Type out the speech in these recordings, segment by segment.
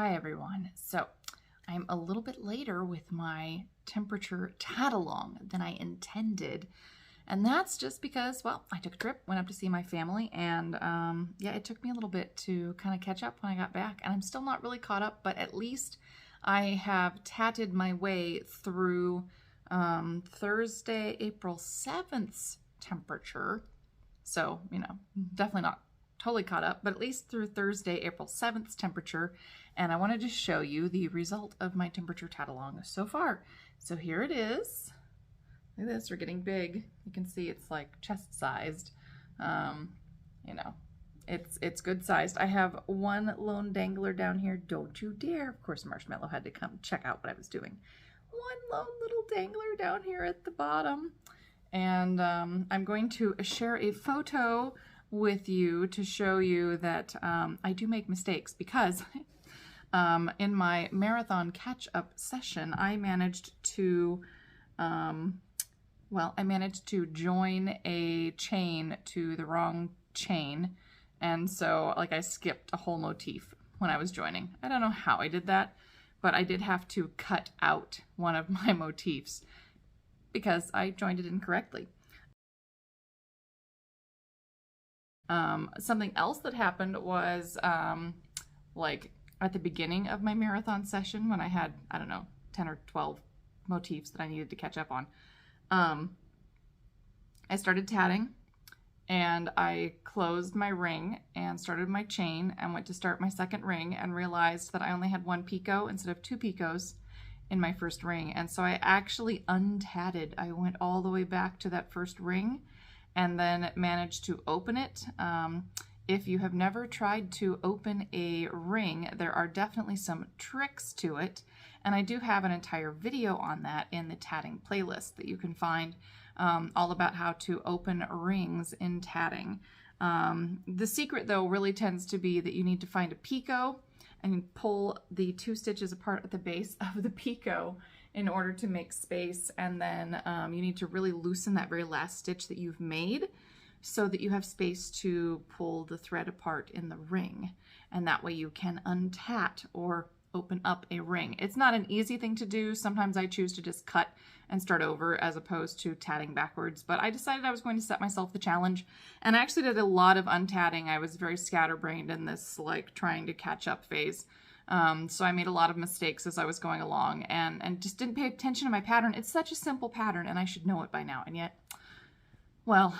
Hi everyone. So I'm a little bit later with my temperature Tat-a-long than I intended. And that's just because, well, I took a trip, went up to see my family, and yeah, it took me a little bit to kind of catch up when I got back. And I'm still not really caught up, but at least I have tatted my way through Thursday, April 7th's temperature. So, you know, definitely not totally caught up, but at least through Thursday, April 7th's temperature. And I wanted to show you the result of my temperature Tat-a-long so far. So here it is. Look at this, we're getting big. You can see it's like chest sized. You know, it's good sized. I have one lone dangler down here. Don't you dare. Of course, Marshmallow had to come check out what I was doing. One lone little dangler down here at the bottom. And I'm going to share a photo with you to show you that I do make mistakes, because in my marathon catch-up session, I managed to join a chain to the wrong chain, and so like I skipped a whole motif when I was joining. I don't know how I did that, but I did have to cut out one of my motifs because I joined it incorrectly. Something else that happened was like at the beginning of my marathon session, when I had, I don't know, 10 or 12 motifs that I needed to catch up on. I started tatting, and I closed my ring and started my chain and went to start my second ring and realized that I only had one picot instead of two picots in my first ring. And so I actually untatted. I went all the way back to that first ring and then managed to open it. If you have never tried to open a ring, there are definitely some tricks to it, and I do have an entire video on that in the tatting playlist that you can find, all about how to open rings in tatting. The secret, though, really tends to be that you need to find a picot and pull the two stitches apart at the base of the picot in order to make space, and then you need to really loosen that very last stitch that you've made so that you have space to pull the thread apart in the ring, and that way you can untat or open up a ring. It's not an easy thing to do. Sometimes I choose to just cut and start over as opposed to tatting backwards, but I decided I was going to set myself the challenge, and I actually did a lot of untatting. I was very scatterbrained in this like trying to catch up phase. So I made a lot of mistakes as I was going along, and just didn't pay attention to my pattern. It's such a simple pattern, and I should know it by now, and yet, well,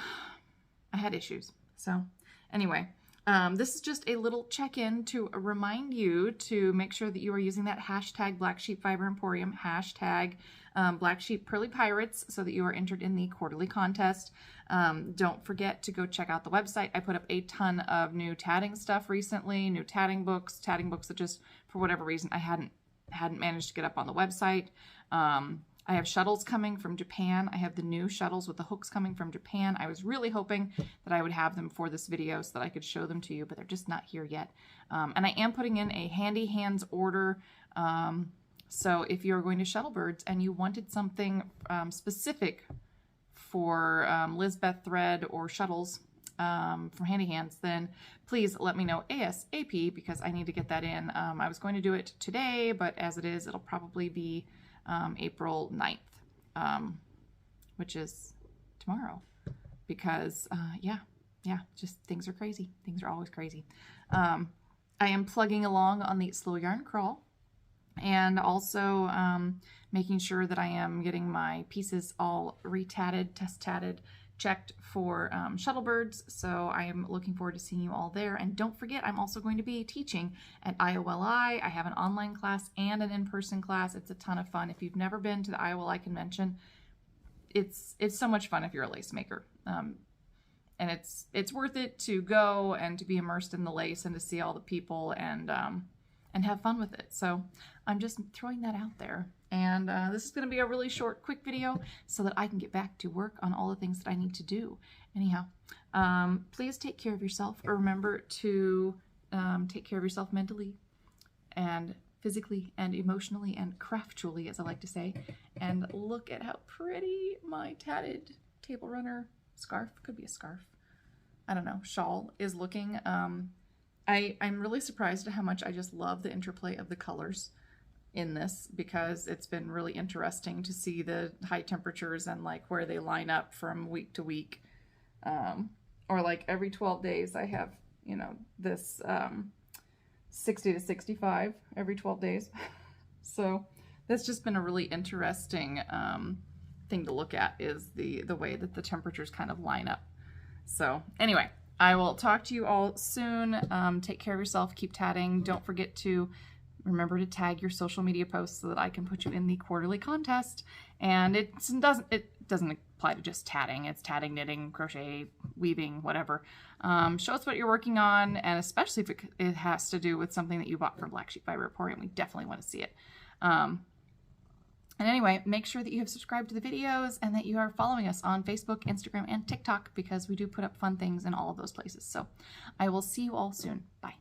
I had issues. So anyway, this is just a little check-in to remind you to make sure that you are using that hashtag Black Sheep Fiber Emporium, hashtag Black Sheep Pearly Pirates, so that you are entered in the quarterly contest. Don't forget to go check out the website. I put up a ton of new tatting stuff recently, new tatting books that just, for whatever reason, I hadn't managed to get up on the website. I have shuttles coming from Japan. I have the new shuttles with the hooks coming from Japan. I was really hoping that I would have them for this video so that I could show them to you, but they're just not here yet. And I am putting in a handy hands order. So if you're going to Shuttle Birds and you wanted something specific for Lizbeth thread or shuttles from Handy Hands, then please let me know ASAP, because I need to get that in. I was going to do it today, but as it is, it'll probably be April 9th, which is tomorrow, because yeah, just things are crazy. Things are always crazy. I am plugging along on the Slow Yarn Crawl, and also making sure that I am getting my pieces all retatted, test tatted, checked for Shuttle Birds. So I am looking forward to seeing you all there. And don't forget, I'm also going to be teaching at IOLI. I have an online class and an in-person class. It's a ton of fun. If you've never been to the IOLI convention, it's so much fun if you're a lace maker. And it's worth it to go and to be immersed in the lace and to see all the people and have fun with it. So I'm just throwing that out there. And this is going to be a really short, quick video so that I can get back to work on all the things that I need to do. Anyhow, please take care of yourself. Remember to take care of yourself mentally and physically and emotionally and craftually, as I like to say. And look at how pretty my tatted table runner scarf, could be a scarf, I don't know, shawl is looking. I'm really surprised at how much I just love the interplay of the colors in this, because it's been really interesting to see the high temperatures and like where they line up from week to week. Or like every 12 days I have, you know, this 60 to 65 every 12 days. So that's just been a really interesting thing to look at, is the way that the temperatures kind of line up. So anyway, I will talk to you all soon. Take care of yourself, keep tatting. Don't forget to remember to tag your social media posts so that I can put you in the quarterly contest. And it doesn't apply to just tatting. It's tatting, knitting, crochet, weaving, whatever. Show us what you're working on, and especially if it has to do with something that you bought from Black Sheep Fiber Emporium. We definitely want to see it. And anyway, make sure that you have subscribed to the videos and that you are following us on Facebook, Instagram, and TikTok, because we do put up fun things in all of those places. So I will see you all soon. Bye.